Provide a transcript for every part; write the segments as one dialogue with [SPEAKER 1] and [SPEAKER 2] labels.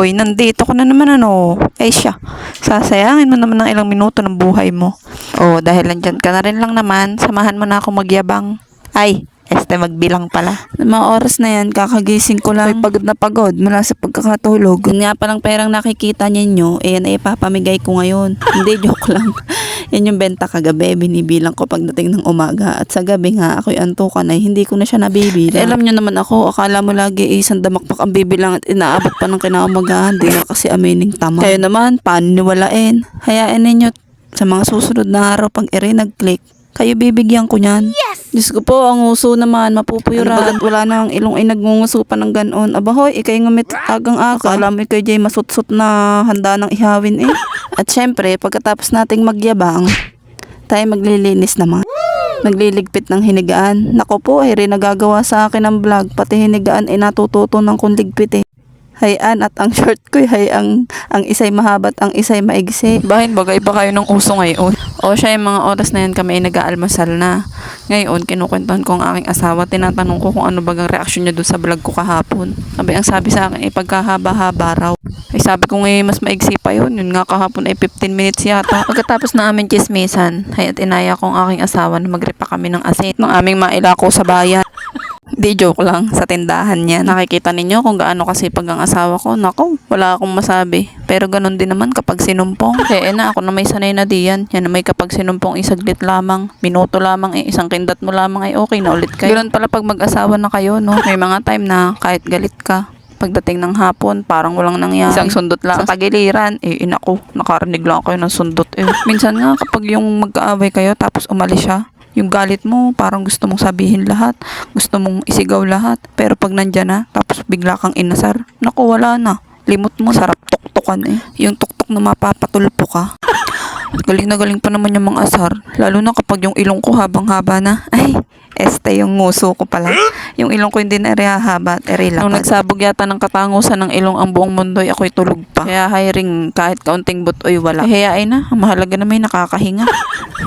[SPEAKER 1] Hoy, nandito ka na naman ano. Ay siya, sasayangin mo naman ng ilang minuto ng buhay mo. Oh, dahil nandyan ka na rin lang naman, samahan mo na ako magyabang. Ay, magbilang pala.
[SPEAKER 2] Mga oras na yan, kakagising ko lang. Ay, pagod na pagod mula sa pagkakatulog. Yun nga palang perang nakikita ninyo, yan ay ipapamigay ko ngayon. Hindi, joke lang. Yan yung benta kagabi, binibilang ko pagdating ng umaga. At sa gabi nga, ako'y antukan ay hindi ko na siya nabibilang. Alam nyo naman ako, akala mo lagi isang damakpak ang bibilang at inaabot pa ng kinaumagahan. Di nga kasi amining tama. Kayo naman, paano niwalain? Hayaan ninyo sa mga susunod na araw pag nag-click. Kayo bibigyan ko niyan. Yes! Diyos ko po, ang uso naman, mapupuyuran. Wala nang ilong ay nagngunguso pa ng ganon. Aba hoy, ikay ngumit agang-aga. Akala mo ikay jay masutsot na handa ng ihawin eh. At syempre, pagkatapos nating magyabang, tayo maglilinis naman. Nagliligpit ng hinigaan. Nako po, ay rin nagagawa sa akin ng vlog. Pati hinigaan ay natututo ng kung ligpit eh. Hayan at ang short ko ay ang isay mahabat, ang isay maigsi.
[SPEAKER 1] Bahin bagay ba kayo ng uso ngayon? O siya, yung mga oras na yan kami ay nag-aalmasal na. Ngayon, kinukwentuhan ko ang aking asawa. Tinatanong ko kung ano bagang reaksyon niya doon sa vlog ko kahapon. Ang sabi sa akin ay pagkahaba-haba raw. Ay sabi ko ngayon mas maigsi pa yun. Yun nga kahapon ay 15 minutes yata. Pagkatapos na aming chismisan, ay at inaya ko ang aking asawa na magripa kami ng asin ng aming mailako sa bayan. Di joke lang, sa tindahan yan. Nakikita ninyo kung gaano kasipag ang asawa ko. Nako, wala akong masabi. Pero ganun din naman kapag sinumpong. Na ako na may sanay na diyan. Yan na may kapag sinumpong isaglit lamang, minuto lamang isang kindat mo lamang ay okay na ulit kayo. Ganun pala pag mag-asawa na kayo, no? May mga time na kahit galit ka, pagdating ng hapon, parang walang nangyari. Isang sundot lang sa tagiliran. Inako, nakarinig lang kayo ng sundot Minsan nga kapag yung magkaaway kayo tapos umalis siya, yung galit mo, parang gusto mong sabihin lahat. Gusto mong isigaw lahat. Pero pag nandyan na, tapos bigla kang inasar, naku, wala na. Limot mo, sarap tuktukan Yung tuktok na mapapatulpo ka. Galing na galing pa naman yung mga asar. Lalo na kapag yung ilong ko habang-haba na. Ay, yung nguso ko pala. Yung ilong ko hindi na haba at lapad. Nung nagsabog yata ng katangusan ng ilong ang buong mundo'y ako'y tulog pa. Kaya hiring kahit kaunting butoy wala. Kaya ay na, ang mahalaga na may nakakahinga.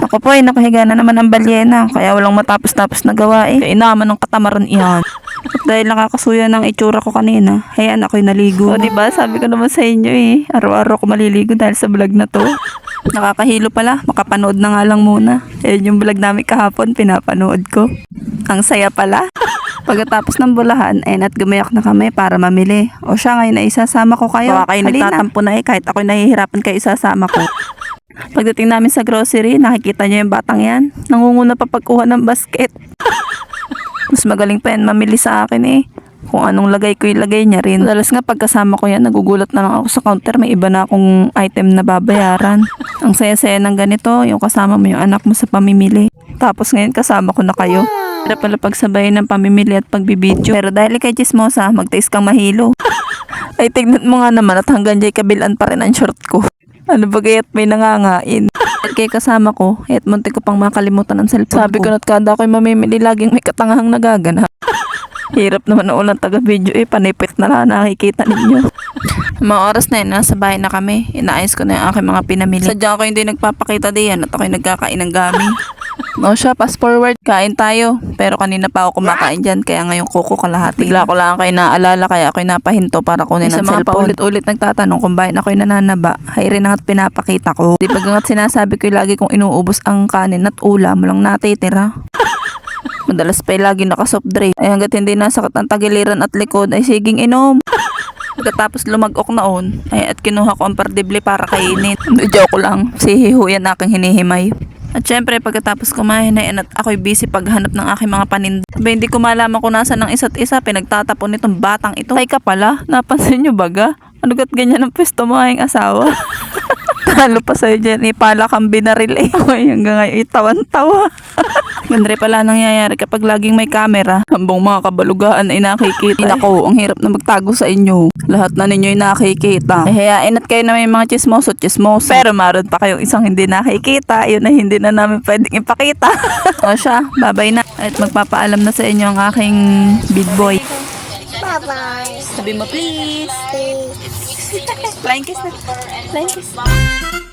[SPEAKER 1] Ako po ay nakahiga na naman ang balyena. Kaya walang matapos-tapos na gawain. Kaya naman ng katamaran iyan. At dahil nakakasuya ng itsura ko kanina, hayaan ako'y naligo. O diba, sabi ko naman sa inyo araw-araw ko maliligo dahil sa vlog na to. Nakakahilo pala, makapanood na nga lang muna. Yung vlog namin kahapon, pinapanood ko. Ang saya pala. Pagkatapos ng bulahan, at gumayak na kami para mamili. O siya, ngayon na isasama ko kayo. Baka kayo nagtatampo na kahit ako'y nahihirapan kayo isasama ko. Pagdating namin sa grocery, nakikita niyo yung batang yan. Nangunguna pa pagkuha ng basket. Mas magaling pa yan mamili sa akin Kung anong lagay ko ilagay niya rin. Dalas nga pagkasama ko yan, nagugulat na lang ako sa counter. May iba na akong item na babayaran. Ang saya-saya ng ganito, yung kasama mo yung anak mo sa pamimili. Tapos ngayon kasama ko na kayo. Hirap pala pagsabayin ng pamimili at pagbibidyo. Pero dahil kay Chismosa, magtais kang mahilo. Ay tignan mo nga naman at hanggang dyan kabilaan pa rin ang short ko. Ano ba gaya't may nangangain? At kay kasama ko, at munti ko pang makalimutan ang cellphone Sabi ko na't kada ako'y mamimili, laging may katangahang nagaganap. Hirap naman ang ulang taga-video panipit na lang nakikita ninyo. Mga oras na yun, nasa bahay na kami. Inaayos ko na yung aking mga pinamili. Sadya ako hindi nagpapakita diyan at ako'y nagkakain ng gami. No siya, fast forward, kain tayo. Pero kanina pa ako kumakain dyan, kaya ngayon kuko kalahati. Bigla ko lang kayo naaalala, kaya ako'y napahinto para kunin ang cellphone. Sa mga paulit-ulit nagtatanong kung bakit ako'y nananaba, hay rin at pinapakita ko. Di ba gangat sinasabi ko lagi kong inuubos ang kanin at ulam, walang natitira. Madalas pa'y lagi naka-soft drink. Ay hanggat hindi nasakit ang tagiliran at likod, ay siging inom. Pagkatapos lumag-ok naon, ay at kinuha ko ang pardible para kainin. Joke lang, si Hiho yan aking hinihimay. At syempre, pagkatapos kumain at ako'y busy paghanap ng aking mga paninda. Hindi ko malaman kung nasa ng isa't isa, pinagtatapon nitong batang ito. Ay ka pala, napansin nyo baga? Ano gat ganyan ang pwesto mo aking asawa? Talo pa sa'yo dyan, pala kang binaril Ay, hanggang ngayon, tawan-tawa. Gandre pala nangyayari kapag laging may camera. Hambong mga kabalugaan ay nakikita. Nako, ang hirap na magtago sa inyo. Lahat na ninyo'y nakikita. Hayain at kayo na may mga chismoso. Pero maroon pa kayong isang hindi nakikita. Yun na hindi na namin pwedeng ipakita. O siya, babay na. At magpapaalam na sa inyo ang aking big boy.
[SPEAKER 3] Bye-bye.
[SPEAKER 2] Sabi mo please.
[SPEAKER 3] Please.
[SPEAKER 2] Flying kiss na. Flying kiss.